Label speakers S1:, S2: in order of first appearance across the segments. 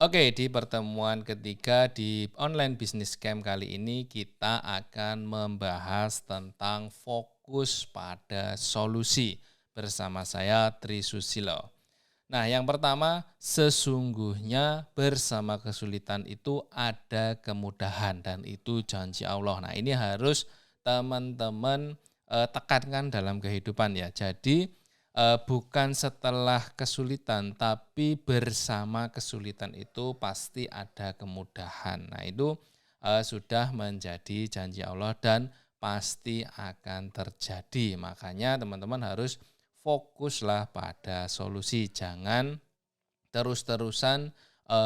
S1: Oke, di pertemuan ketiga di online business scam kali ini kita akan membahas tentang fokus pada solusi bersama saya Tri Susilo. Nah, yang pertama, sesungguhnya bersama kesulitan itu ada kemudahan dan itu janji Allah. Nah, ini harus teman-teman tekankan dalam kehidupan ya. Jadi bukan setelah kesulitan, tapi bersama kesulitan itu pasti ada kemudahan. Nah, itu sudah menjadi janji Allah dan pasti akan terjadi. Makanya teman-teman harus fokuslah pada solusi, jangan terus-terusan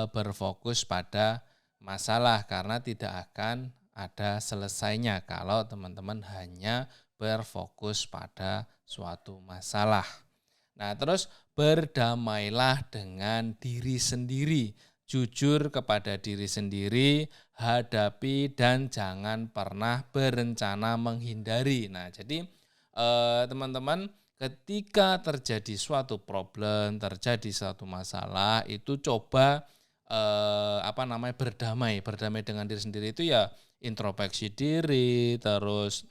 S1: berfokus pada masalah karena tidak akan ada selesainya kalau teman-teman hanya berfokus pada suatu masalah. Nah, terus berdamailah dengan diri sendiri, jujur kepada diri sendiri, hadapi dan jangan pernah berencana menghindari. Nah, jadi teman-teman ketika terjadi suatu problem, terjadi suatu masalah, itu coba berdamai dengan diri sendiri itu ya introspeksi diri, terus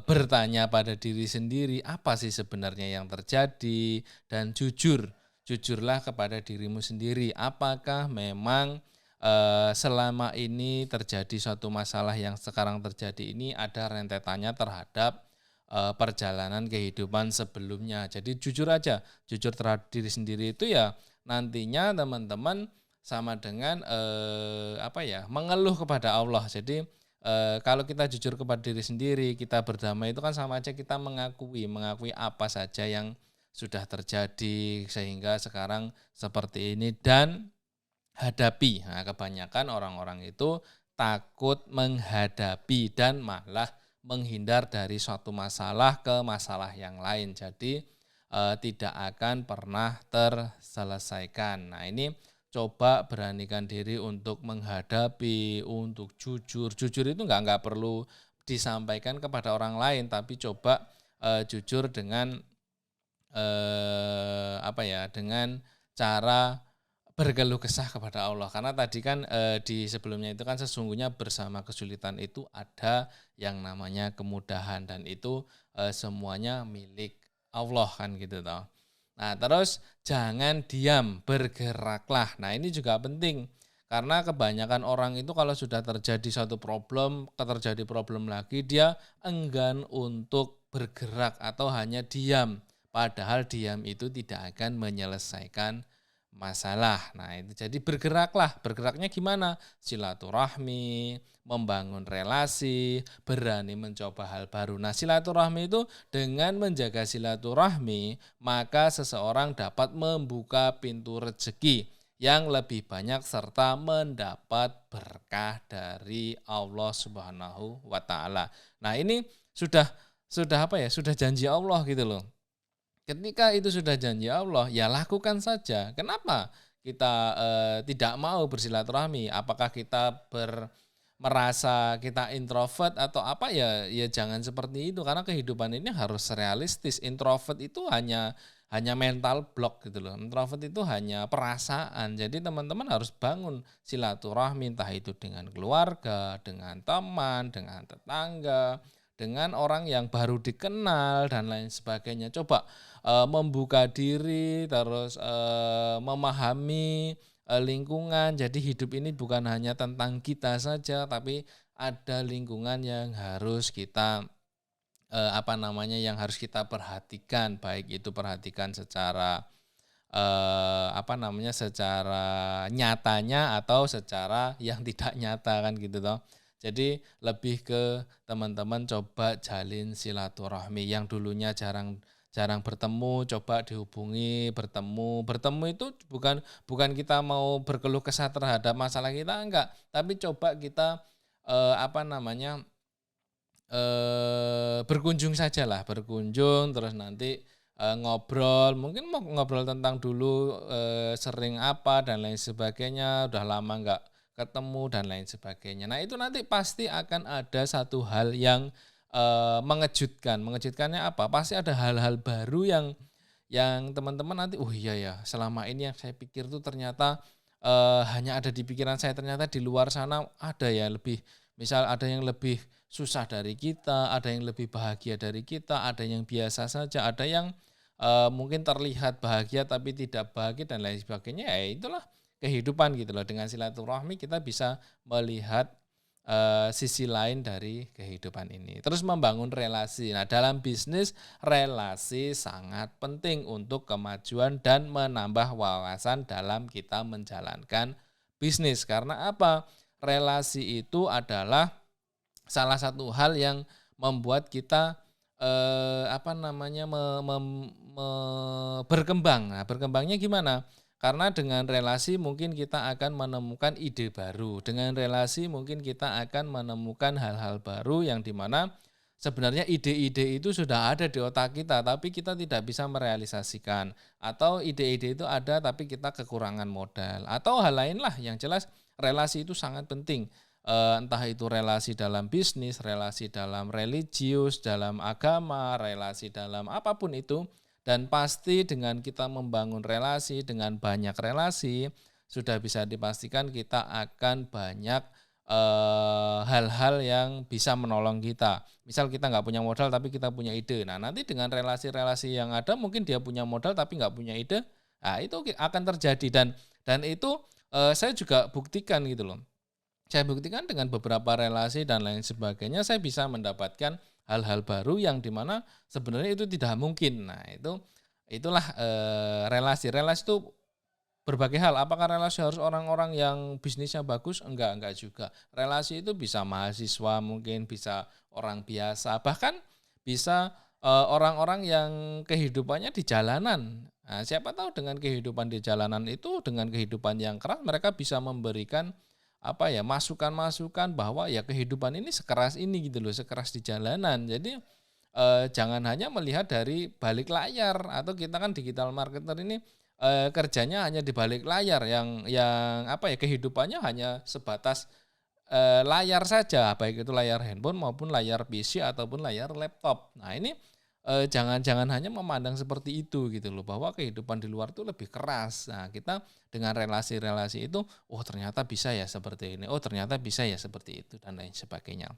S1: bertanya pada diri sendiri, apa sih sebenarnya yang terjadi, dan jujurlah kepada dirimu sendiri. Apakah memang selama ini terjadi suatu masalah yang sekarang terjadi ini ada rentetannya terhadap perjalanan kehidupan sebelumnya. Jadi jujur aja, jujur terhadap diri sendiri itu ya nantinya teman-teman sama dengan mengeluh kepada Allah. Jadi kalau kita jujur kepada diri sendiri, kita berdamai itu kan sama aja kita mengakui apa saja yang sudah terjadi sehingga sekarang seperti ini dan hadapi. Nah, kebanyakan orang-orang itu takut menghadapi dan malah menghindar dari suatu masalah ke masalah yang lain. Jadi tidak akan pernah terselesaikan. Nah, ini coba beranikan diri untuk menghadapi, untuk jujur. Jujur itu nggak perlu disampaikan kepada orang lain, tapi coba jujur dengan dengan cara berkeluh kesah kepada Allah. Karena tadi kan di sebelumnya itu kan sesungguhnya bersama kesulitan itu ada yang namanya kemudahan dan itu semuanya milik Allah kan gitu toh. Nah, terus jangan diam, bergeraklah. Nah, ini juga penting. Karena kebanyakan orang itu kalau sudah terjadi suatu problem, terjadi problem lagi, dia enggan untuk bergerak atau hanya diam. Padahal diam itu tidak akan menyelesaikan masalah. Nah, itu jadi bergeraklah. Bergeraknya gimana? Silaturahmi, membangun relasi, berani mencoba hal baru. Nah, silaturahmi itu dengan menjaga silaturahmi, maka seseorang dapat membuka pintu rezeki yang lebih banyak serta mendapat berkah dari Allah Subhanahu wa taala. Nah, ini sudah sudah janji Allah gitu loh. Ketika itu sudah janji Allah, ya lakukan saja. Kenapa kita tidak mau bersilaturahmi? Apakah kita merasa kita introvert atau apa ya? Ya jangan seperti itu karena kehidupan ini harus realistis. Introvert itu hanya mental block gitu loh. Introvert itu hanya perasaan. Jadi teman-teman harus bangun silaturahmi entah itu dengan keluarga, dengan teman, dengan tetangga, dengan orang yang baru dikenal dan lain sebagainya. Coba membuka diri, terus memahami lingkungan. Jadi hidup ini bukan hanya tentang kita saja, tapi ada lingkungan yang harus kita yang harus kita perhatikan, baik itu perhatikan secara secara nyatanya atau secara yang tidak nyata kan gitu toh. Jadi lebih ke teman-teman coba jalin silaturahmi yang dulunya jarang jarang bertemu, coba dihubungi, bertemu. Bertemu itu bukan kita mau berkeluh kesah terhadap masalah kita enggak, tapi coba kita berkunjung sajalah, berkunjung terus nanti ngobrol, mungkin mau ngobrol tentang dulu sering apa dan lain sebagainya, udah lama nggak ketemu dan lain sebagainya. Nah itu nanti pasti akan ada satu hal yang mengejutkan. Mengejutkannya apa? Pasti ada hal-hal baru yang teman-teman nanti, "Oh iya ya, selama ini yang saya pikir tuh ternyata, hanya ada di pikiran saya, ternyata di luar sana ada ya lebih, misal ada yang lebih susah dari kita, ada yang lebih bahagia dari kita, ada yang biasa saja, ada yang, mungkin terlihat bahagia tapi tidak bahagia dan lain sebagainya." Ya itulah kehidupan gitu loh. Dengan silaturahmi kita bisa melihat, sisi lain dari kehidupan ini. Terus membangun relasi. Nah, dalam bisnis relasi sangat penting untuk kemajuan dan menambah wawasan dalam kita menjalankan bisnis. Karena apa? Relasi itu adalah salah satu hal yang membuat kita, apa namanya, berkembang. Nah, berkembangnya gimana? Karena dengan relasi mungkin kita akan menemukan ide baru, dengan relasi mungkin kita akan menemukan hal-hal baru yang di mana sebenarnya ide-ide itu sudah ada di otak kita, tapi kita tidak bisa merealisasikan. Atau ide-ide itu ada tapi kita kekurangan modal, atau hal lain lah, yang jelas relasi itu sangat penting. Entah itu relasi dalam bisnis, relasi dalam religius, dalam agama, relasi dalam apapun itu. Dan pasti dengan kita membangun relasi, dengan banyak relasi, sudah bisa dipastikan kita akan banyak, hal-hal yang bisa menolong kita. Misal kita nggak punya modal tapi kita punya ide. Nah, nanti dengan relasi-relasi yang ada mungkin dia punya modal tapi nggak punya ide, nah itu akan terjadi dan itu, saya juga buktikan gitu loh. Saya buktikan dengan beberapa relasi dan lain sebagainya, saya bisa mendapatkan hal-hal baru yang di mana sebenarnya itu tidak mungkin. Nah, itulah, relasi. Relasi itu berbagai hal. Apakah relasi harus orang-orang yang bisnisnya bagus? Enggak juga. Relasi itu bisa mahasiswa, mungkin bisa orang biasa, bahkan bisa, orang-orang yang kehidupannya di jalanan. Nah, siapa tahu dengan kehidupan di jalanan itu, dengan kehidupan yang keras, mereka bisa memberikan apa ya, masukan-masukan bahwa ya kehidupan ini sekeras ini gitu loh, sekeras di jalanan. Jadi, jangan hanya melihat dari balik layar, atau kita kan digital marketer ini, kerjanya hanya di balik layar yang apa ya, kehidupannya hanya sebatas, layar saja, baik itu layar handphone maupun layar PC ataupun layar laptop. Nah ini, jangan hanya memandang seperti itu gitu loh, bahwa kehidupan di luar itu lebih keras. Nah, kita dengan relasi-relasi itu, oh ternyata bisa ya seperti ini, oh ternyata bisa ya seperti itu, dan lain sebagainya.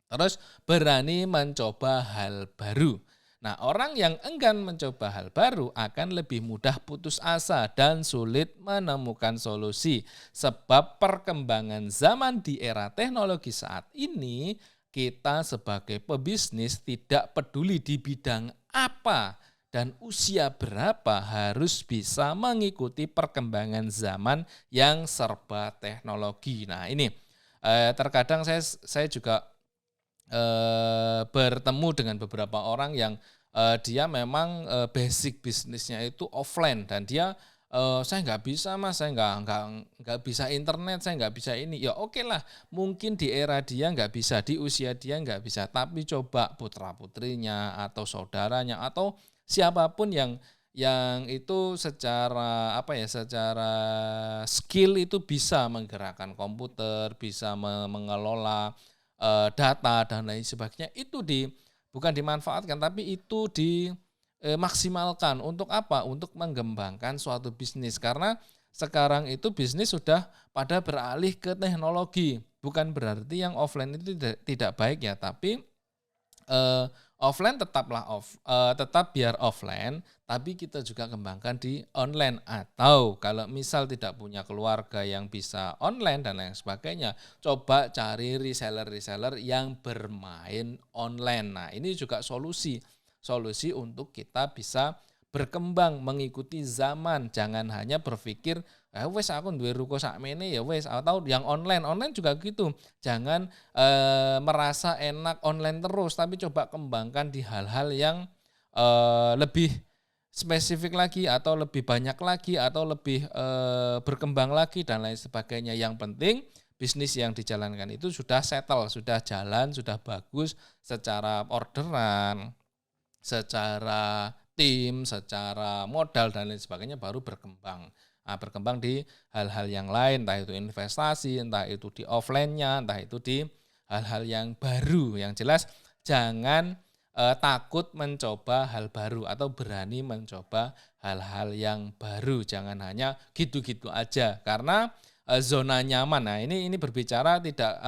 S1: Terus berani mencoba hal baru. Nah, orang yang enggan mencoba hal baru akan lebih mudah putus asa dan sulit menemukan solusi. Sebab perkembangan zaman di era teknologi saat ini, kita sebagai pebisnis tidak peduli di bidang apa dan usia berapa, harus bisa mengikuti perkembangan zaman yang serba teknologi. Nah, ini terkadang saya juga bertemu dengan beberapa orang yang, dia memang, basic bisnisnya itu offline, dan dia, "Saya nggak bisa Mas, saya nggak bisa internet, saya nggak bisa ini." Ya oke lah, mungkin di era dia nggak bisa, di usia dia nggak bisa, tapi coba putra-putrinya atau saudaranya atau siapapun yang itu secara apa ya, secara skill itu bisa menggerakkan komputer, bisa mengelola data dan lain sebagainya, itu bukan dimanfaatkan tapi itu dimaksimalkan untuk apa? Untuk mengembangkan suatu bisnis. Karena sekarang itu bisnis sudah pada beralih ke teknologi. Bukan berarti yang offline itu tidak baik ya, tapi offline tetap biar offline, tapi kita juga kembangkan di online. Atau kalau misal tidak punya keluarga yang bisa online dan lain sebagainya, coba cari reseller-reseller yang bermain online. Nah, ini juga solusi untuk kita bisa berkembang mengikuti zaman. Jangan hanya berpikir, wes aku duwe ruko sakmene ya wes, atau yang online juga gitu. Jangan merasa enak online terus, tapi coba kembangkan di hal-hal yang lebih spesifik lagi, atau lebih banyak lagi, atau lebih berkembang lagi dan lain sebagainya. Yang penting bisnis yang dijalankan itu sudah settle, sudah jalan, sudah bagus secara orderan, secara tim, secara modal dan lain sebagainya, baru berkembang. Nah, berkembang di hal-hal yang lain, entah itu investasi, entah itu di offline-nya, entah itu di hal-hal yang baru. Yang jelas jangan takut mencoba hal baru atau berani mencoba hal-hal yang baru. Jangan hanya gitu-gitu aja karena zona nyaman. Nah, ini berbicara tidak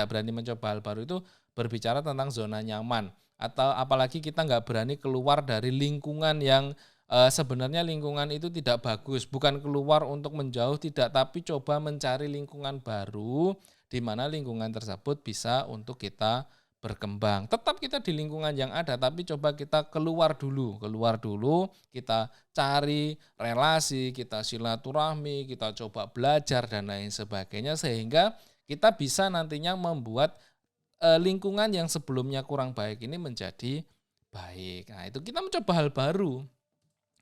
S1: berani mencoba hal baru itu berbicara tentang zona nyaman atau apalagi kita nggak berani keluar dari lingkungan yang sebenarnya lingkungan itu tidak bagus, bukan keluar untuk menjauh tidak, tapi coba mencari lingkungan baru di mana lingkungan tersebut bisa untuk kita berkembang. Tetap kita di lingkungan yang ada, tapi coba kita keluar dulu, kita cari relasi, kita silaturahmi, kita coba belajar dan lain sebagainya sehingga kita bisa nantinya membuat lingkungan yang sebelumnya kurang baik ini menjadi baik. Nah, itu kita mencoba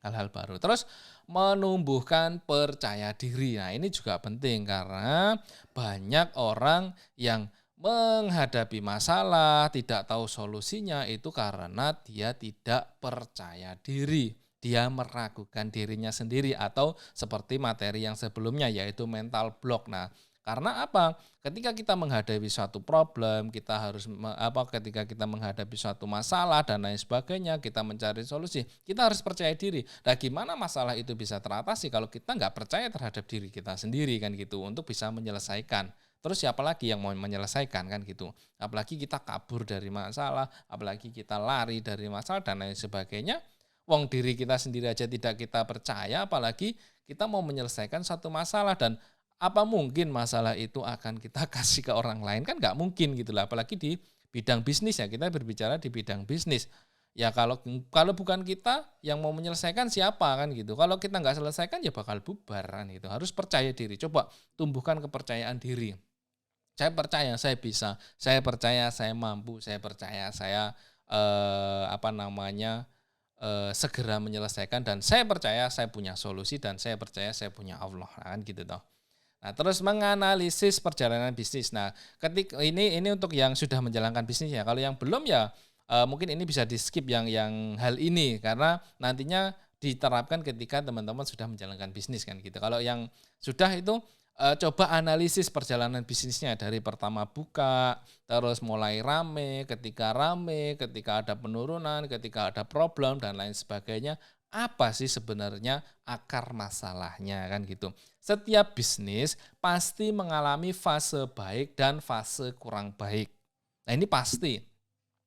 S1: hal-hal baru. Terus menumbuhkan percaya diri. Nah, ini juga penting karena banyak orang yang menghadapi masalah, tidak tahu solusinya itu karena dia tidak percaya diri. Dia meragukan dirinya sendiri atau seperti materi yang sebelumnya yaitu mental block. Nah, karena apa? Ketika kita menghadapi suatu problem, ketika kita menghadapi suatu masalah dan lain sebagainya, kita mencari solusi, kita harus percaya diri. Nah, gimana masalah itu bisa teratasi kalau kita nggak percaya terhadap diri kita sendiri kan gitu untuk bisa menyelesaikan. Terus siapa lagi yang mau menyelesaikan kan gitu. Apalagi kita kabur dari masalah, apalagi kita lari dari masalah dan lain sebagainya. Wong diri kita sendiri aja tidak kita percaya, apalagi kita mau menyelesaikan satu masalah dan apa mungkin masalah itu akan kita kasih ke orang lain kan nggak mungkin gitu lah. Apalagi di bidang bisnis ya kita berbicara di bidang bisnis. Ya kalau bukan kita yang mau menyelesaikan siapa kan gitu. Kalau kita nggak selesaikan ya bakal bubar kan gitu. Harus percaya diri. Coba tumbuhkan kepercayaan diri. Saya percaya saya bisa, saya percaya saya mampu, saya percaya saya segera menyelesaikan dan saya percaya saya punya solusi dan saya percaya saya punya Allah kan gitu toh. Nah, terus menganalisis perjalanan bisnis. Nah, ketika ini untuk yang sudah menjalankan bisnis ya. Kalau yang belum ya mungkin ini bisa di-skip yang hal ini karena nantinya diterapkan ketika teman-teman sudah menjalankan bisnis kan gitu. Kalau yang sudah itu coba analisis perjalanan bisnisnya dari pertama buka, terus mulai rame, ketika ada penurunan, ketika ada problem dan lain sebagainya. Apa sih sebenarnya akar masalahnya kan gitu. Setiap bisnis pasti mengalami fase baik dan fase kurang baik. Nah, ini pasti.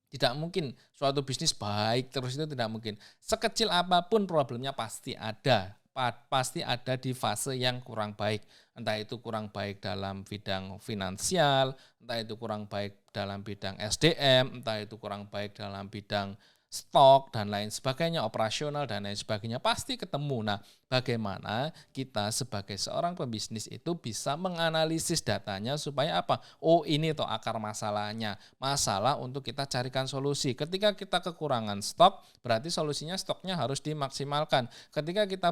S1: Tidak mungkin suatu bisnis baik terus itu tidak mungkin. Sekecil apapun problemnya pasti ada. Pasti ada di fase yang kurang baik. Entah itu kurang baik dalam bidang finansial, entah itu kurang baik dalam bidang SDM, entah itu kurang baik dalam bidang stok dan lain sebagainya, operasional dan lain sebagainya pasti ketemu. Nah, bagaimana kita sebagai seorang pembisnis itu bisa menganalisis datanya supaya apa? Oh, ini toh akar masalahnya. Masalah untuk kita carikan solusi. Ketika kita kekurangan stok, berarti solusinya stoknya harus dimaksimalkan. Ketika kita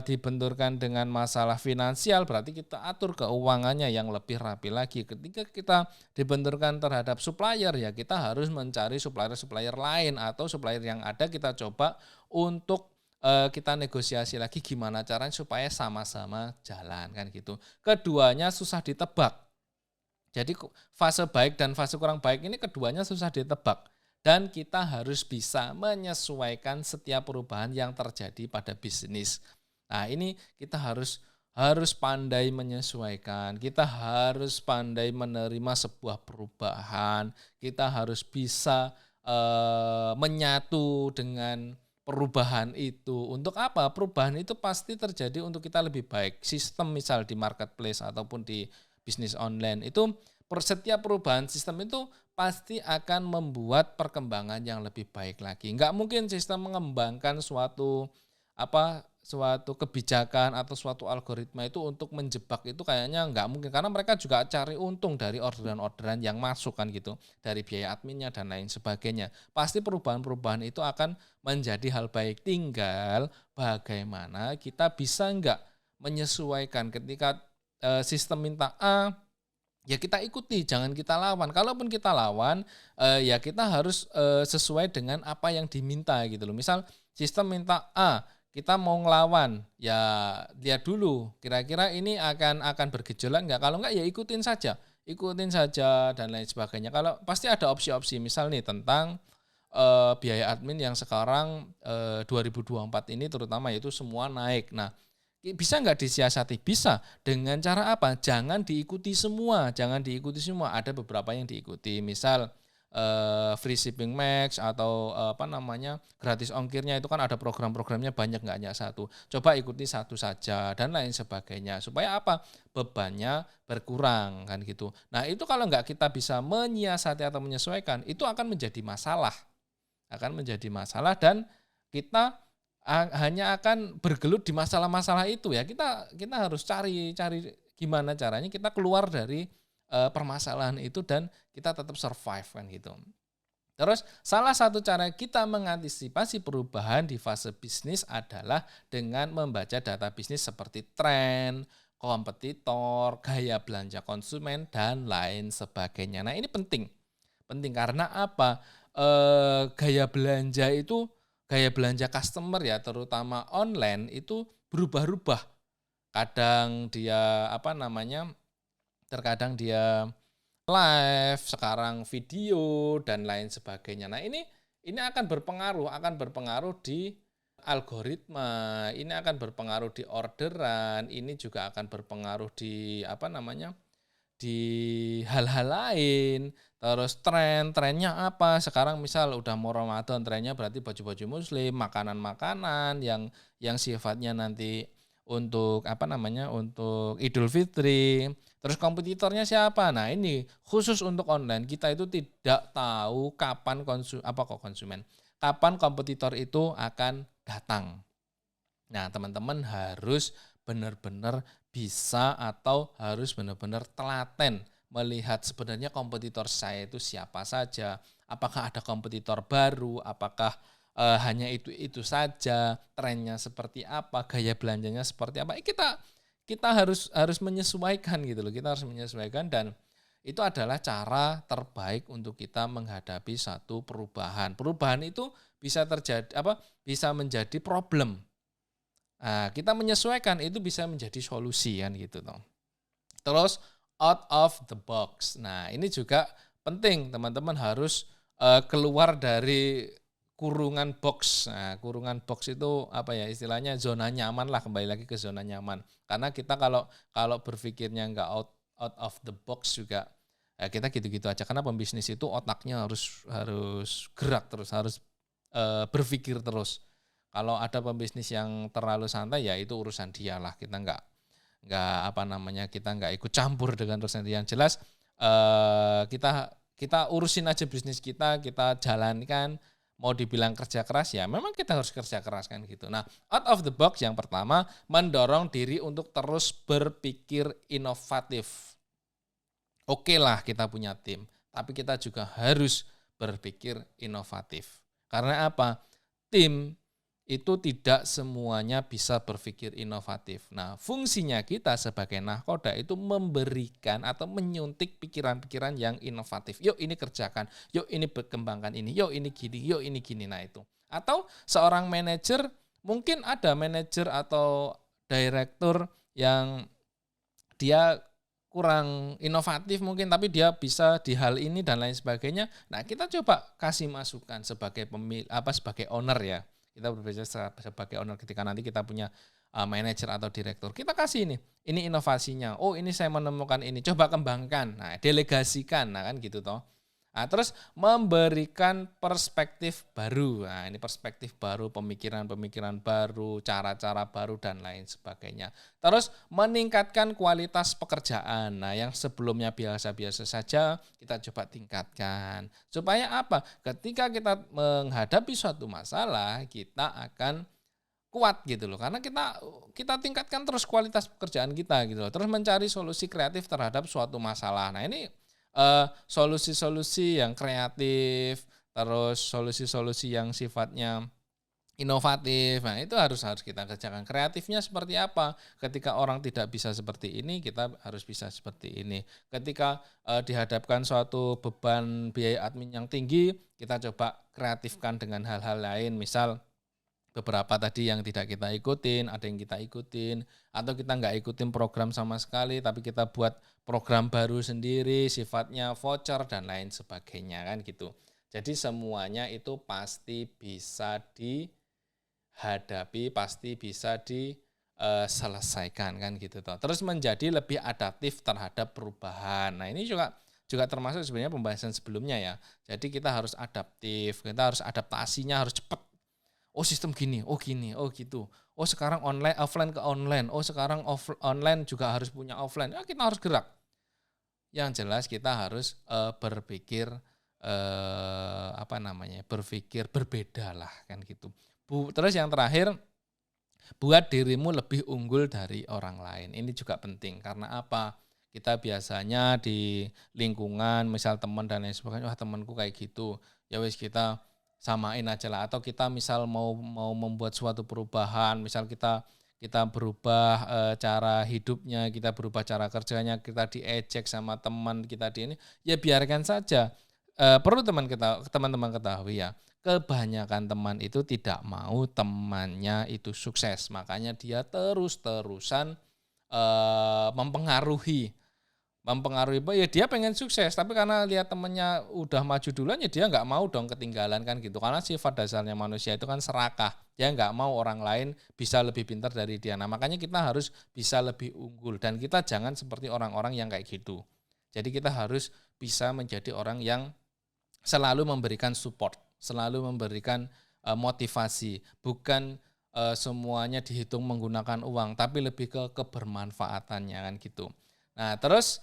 S1: dibenturkan dengan masalah finansial, berarti kita atur keuangannya yang lebih rapi lagi. Ketika kita dibenturkan terhadap supplier, ya kita harus mencari supplier-supplier lain atau supplier yang ada kita coba untuk kita negosiasi lagi gimana caranya supaya sama-sama jalan kan gitu. Keduanya susah ditebak. Jadi fase baik dan fase kurang baik ini keduanya susah ditebak. Dan kita harus bisa menyesuaikan setiap perubahan yang terjadi pada bisnis. Nah, ini kita harus pandai menyesuaikan. Kita harus pandai menerima sebuah perubahan. Kita harus bisa menyatu dengan perubahan itu. Untuk apa? Perubahan itu pasti terjadi untuk kita lebih baik. Sistem misal di marketplace ataupun di bisnis online itu setiap perubahan sistem itu pasti akan membuat perkembangan yang lebih baik lagi. Nggak mungkin sistem mengembangkan suatu kebijakan atau suatu algoritma itu untuk menjebak itu kayaknya nggak mungkin. Karena mereka juga cari untung dari orderan-orderan yang masuk kan gitu. Dari biaya adminnya dan lain sebagainya. Pasti perubahan-perubahan itu akan menjadi hal baik. Tinggal bagaimana kita bisa nggak menyesuaikan ketika sistem minta A, ya kita ikuti, jangan kita lawan. Kalaupun kita lawan, ya kita harus sesuai dengan apa yang diminta gitu loh. Misal sistem minta A, kita mau ngelawan, ya lihat dulu kira-kira ini akan bergejolak nggak. Kalau nggak ya ikutin saja. ikutin saja dan lain sebagainya. Kalau pasti ada opsi-opsi, misal nih tentang biaya admin yang sekarang 2024 ini terutama itu semua naik. Nah, bisa nggak disiasati? Bisa. Dengan cara apa? Jangan diikuti semua, jangan diikuti semua. Ada beberapa yang diikuti. Misal free shipping max atau apa namanya gratis ongkirnya itu kan ada program-programnya banyak nggak hanya satu. Coba ikuti satu saja dan lain sebagainya. Supaya apa? Bebannya berkurang kan gitu. Nah itu kalau nggak kita bisa menyiasati atau menyesuaikan itu akan menjadi masalah. Akan menjadi masalah dan kita hanya akan bergelut di masalah-masalah itu ya. Kita harus cari gimana caranya kita keluar dari permasalahan itu dan kita tetap survive kan gitu. Terus salah satu cara kita mengantisipasi perubahan di fase bisnis adalah dengan membaca data bisnis seperti tren, kompetitor, gaya belanja konsumen dan lain sebagainya. Nah, ini penting. Penting karena apa? Gaya belanja itu gaya belanja customer ya terutama online itu berubah-ubah. Kadang dia apa namanya? Terkadang dia live, sekarang video dan lain sebagainya. Nah, ini akan berpengaruh di algoritma, ini akan berpengaruh di orderan, ini juga akan berpengaruh di apa namanya? Di hal-hal lain. Terus trennya apa? Sekarang misal udah mau Ramadan, trennya berarti baju-baju muslim, makanan-makanan yang sifatnya nanti untuk apa namanya? Untuk Idul Fitri. Terus kompetitornya siapa? Nah, ini khusus untuk online. Kita itu tidak tahu kapan konsumen. Kapan kompetitor itu akan datang. Nah, teman-teman harus benar-benar bisa atau harus benar-benar telaten melihat sebenarnya kompetitor saya itu siapa saja. Apakah ada kompetitor baru? Apakah hanya itu saja? Trennya seperti apa? Gaya belanjanya seperti apa? Kita harus menyesuaikan gitu loh. Kita harus menyesuaikan dan itu adalah cara terbaik untuk kita menghadapi satu perubahan. Perubahan itu bisa terjadi bisa menjadi problem. Nah, kita menyesuaikan itu bisa menjadi solusi kan gitu toh. Terus out of the box. Nah, ini juga penting teman-teman harus keluar dari kurungan box. Nah, kurungan box itu apa ya istilahnya zona nyaman lah, kembali lagi ke zona nyaman. Karena kita kalau berpikirnya nggak out of the box juga kita gitu-gitu aja. Karena pembisnis itu otaknya harus gerak terus, harus berpikir terus. Kalau ada pembisnis yang terlalu santai ya itu urusan dia lah. Kita nggak kita nggak ikut campur dengan urusan dia. Yang jelas kita urusin aja bisnis kita jalankan. Mau dibilang kerja keras ya memang kita harus kerja keras kan gitu. Nah, out of the box yang pertama mendorong diri untuk terus berpikir inovatif. Oke lah kita punya tim, tapi kita juga harus berpikir inovatif. Karena apa? Tim itu tidak semuanya bisa berpikir inovatif. Nah, fungsinya kita sebagai nahkoda itu memberikan atau menyuntik pikiran-pikiran yang inovatif. Yuk ini kerjakan, yuk ini berkembangkan ini, yuk ini gini. Nah itu. Atau seorang manajer, mungkin ada manajer atau direktur yang dia kurang inovatif mungkin, tapi dia bisa di hal ini dan lain sebagainya. Nah, kita coba kasih masukan sebagai sebagai owner ya. Kita berbicara sebagai owner ketika nanti kita punya manajer atau direktur. Kita kasih ini inovasinya. Oh, ini saya menemukan ini. Coba kembangkan. Nah, delegasikan. Nah, kan gitu toh. Nah, terus memberikan perspektif baru. Nah, ini perspektif baru, pemikiran-pemikiran baru, cara-cara baru dan lain sebagainya. Terus meningkatkan kualitas pekerjaan. Nah, yang sebelumnya biasa-biasa saja kita coba tingkatkan. Supaya apa? Ketika kita menghadapi suatu masalah, kita akan kuat gitu loh. Karena kita tingkatkan terus kualitas pekerjaan kita gitu loh. Terus mencari solusi kreatif terhadap suatu masalah. Nah, ini solusi-solusi yang kreatif, terus solusi-solusi yang sifatnya inovatif. Nah, itu harus kita kerjakan. Kreatifnya seperti apa? Ketika orang tidak bisa seperti ini, kita harus bisa seperti ini. Ketika dihadapkan suatu beban biaya admin yang tinggi, kita coba kreatifkan dengan hal-hal lain. Misal beberapa tadi yang tidak kita ikutin, ada yang kita ikutin, atau kita nggak ikutin program sama sekali, tapi kita buat program baru sendiri, sifatnya voucher dan lain sebagainya kan gitu. Jadi semuanya itu pasti bisa dihadapi, pasti bisa diselesaikan kan gitu toh. Terus menjadi lebih adaptif terhadap perubahan. Nah ini juga termasuk sebenarnya pembahasan sebelumnya ya. Jadi kita harus adaptif, kita harus adaptasinya harus cepat. Oh sistem gini, oh gitu. Oh sekarang online, offline ke online. Oh sekarang online juga harus punya offline. Ya kita harus gerak. Yang jelas kita harus berpikir berpikir berbeda lah kan gitu. Terus yang terakhir, buat dirimu lebih unggul dari orang lain. Ini juga penting karena apa? Kita biasanya di lingkungan, misal teman dan lain sebagainya, wah temanku kayak gitu. Ya wis kita samain aja lah, atau kita misal mau membuat suatu perubahan, misal kita berubah cara hidupnya, kita berubah cara kerjanya, kita diejek sama teman kita di ini, ya biarkan saja. Perlu teman-teman ketahui ya, kebanyakan teman itu tidak mau temannya itu sukses, makanya dia terus-terusan mempengaruhi ya dia pengen sukses, tapi karena lihat temennya udah maju duluan ya dia nggak mau dong ketinggalan kan gitu, karena sifat dasarnya manusia itu kan serakah, dia nggak mau orang lain bisa lebih pintar dari dia. Nah makanya kita harus bisa lebih unggul dan kita jangan seperti orang-orang yang kayak gitu. Jadi kita harus bisa menjadi orang yang selalu memberikan support, selalu memberikan motivasi, bukan semuanya dihitung menggunakan uang, tapi lebih ke kebermanfaatannya kan gitu. Nah, terus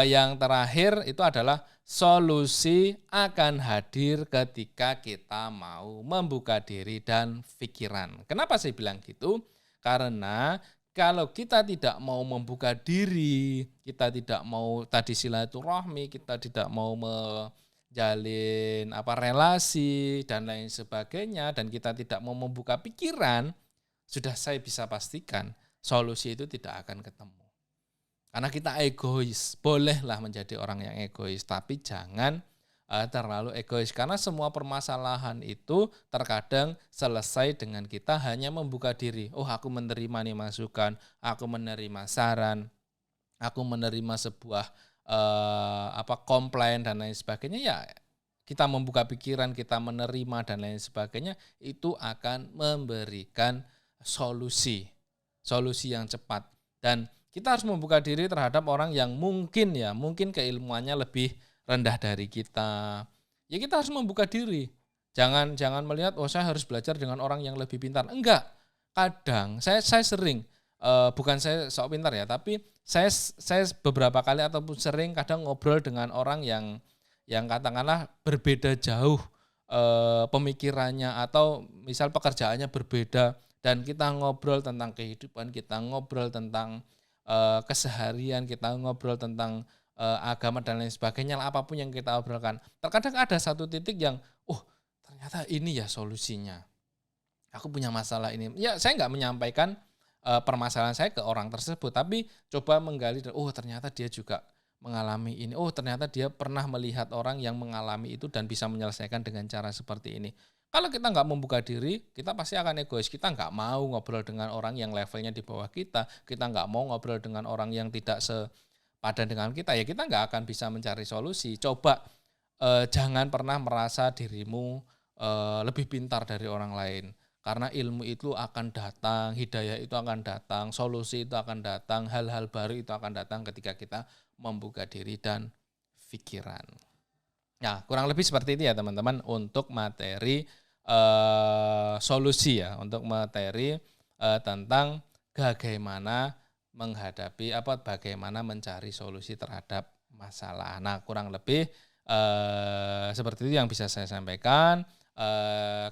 S1: yang terakhir itu adalah solusi akan hadir ketika kita mau membuka diri dan pikiran. Kenapa saya bilang gitu? Karena kalau kita tidak mau membuka diri, kita tidak mau tadi silaturahmi, kita tidak mau menjalin relasi dan lain sebagainya, dan kita tidak mau membuka pikiran, sudah saya bisa pastikan solusi itu tidak akan ketemu. Karena kita egois, bolehlah menjadi orang yang egois, tapi jangan terlalu egois. Karena semua permasalahan itu terkadang selesai dengan kita hanya membuka diri. Oh aku menerima nih masukan, aku menerima saran, aku menerima sebuah komplain dan lain sebagainya. Ya kita membuka pikiran, kita menerima dan lain sebagainya, itu akan memberikan solusi yang cepat. Dan kita harus membuka diri terhadap orang yang mungkin keilmuannya lebih rendah dari kita. Ya kita harus membuka diri. Jangan melihat saya harus belajar dengan orang yang lebih pintar. Enggak. Kadang saya sering bukan saya sok pintar ya, tapi saya beberapa kali ataupun sering kadang ngobrol dengan orang yang katakanlah berbeda jauh pemikirannya, atau misal pekerjaannya berbeda, dan kita ngobrol tentang kehidupan, kita ngobrol tentang keseharian, kita ngobrol tentang agama dan lain sebagainya, apapun yang kita obrolkan. Terkadang ada satu titik yang, ternyata ini ya solusinya. Aku punya masalah ini. Ya saya nggak menyampaikan permasalahan saya ke orang tersebut, tapi coba menggali, ternyata dia juga mengalami ini. Ternyata dia pernah melihat orang yang mengalami itu dan bisa menyelesaikan dengan cara seperti ini. Kalau kita nggak membuka diri, kita pasti akan egois. Kita nggak mau ngobrol dengan orang yang levelnya di bawah kita nggak mau ngobrol dengan orang yang tidak sepadan dengan kita, ya kita nggak akan bisa mencari solusi. Coba jangan pernah merasa dirimu lebih pintar dari orang lain. Karena ilmu itu akan datang, hidayah itu akan datang, solusi itu akan datang, hal-hal baru itu akan datang ketika kita membuka diri dan pikiran. Nah, kurang lebih seperti itu ya teman-teman untuk materi solusi ya, untuk materi tentang bagaimana menghadapi bagaimana mencari solusi terhadap masalah. Nah, kurang lebih seperti itu yang bisa saya sampaikan.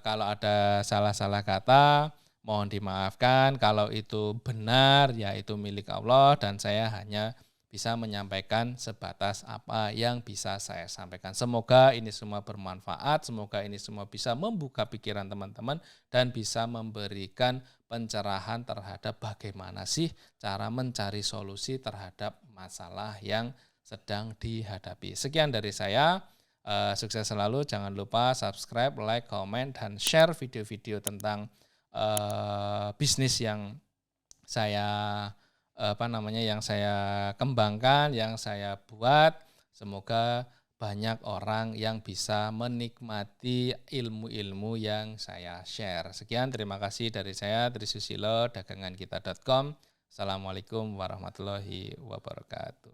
S1: Kalau ada salah-salah kata mohon dimaafkan, kalau itu benar ya itu milik Allah dan saya hanya bisa menyampaikan sebatas apa yang bisa saya sampaikan. Semoga ini semua bermanfaat, semoga ini semua bisa membuka pikiran teman-teman dan bisa memberikan pencerahan terhadap bagaimana sih cara mencari solusi terhadap masalah yang sedang dihadapi. Sekian dari saya, sukses selalu, jangan lupa subscribe, like, comment, dan share video-video tentang bisnis yang saya yang saya kembangkan, yang saya buat. Semoga banyak orang yang bisa menikmati ilmu-ilmu yang saya share. Sekian, terima kasih dari saya, Trisusilo, dagangankita.com. Assalamualaikum warahmatullahi wabarakatuh.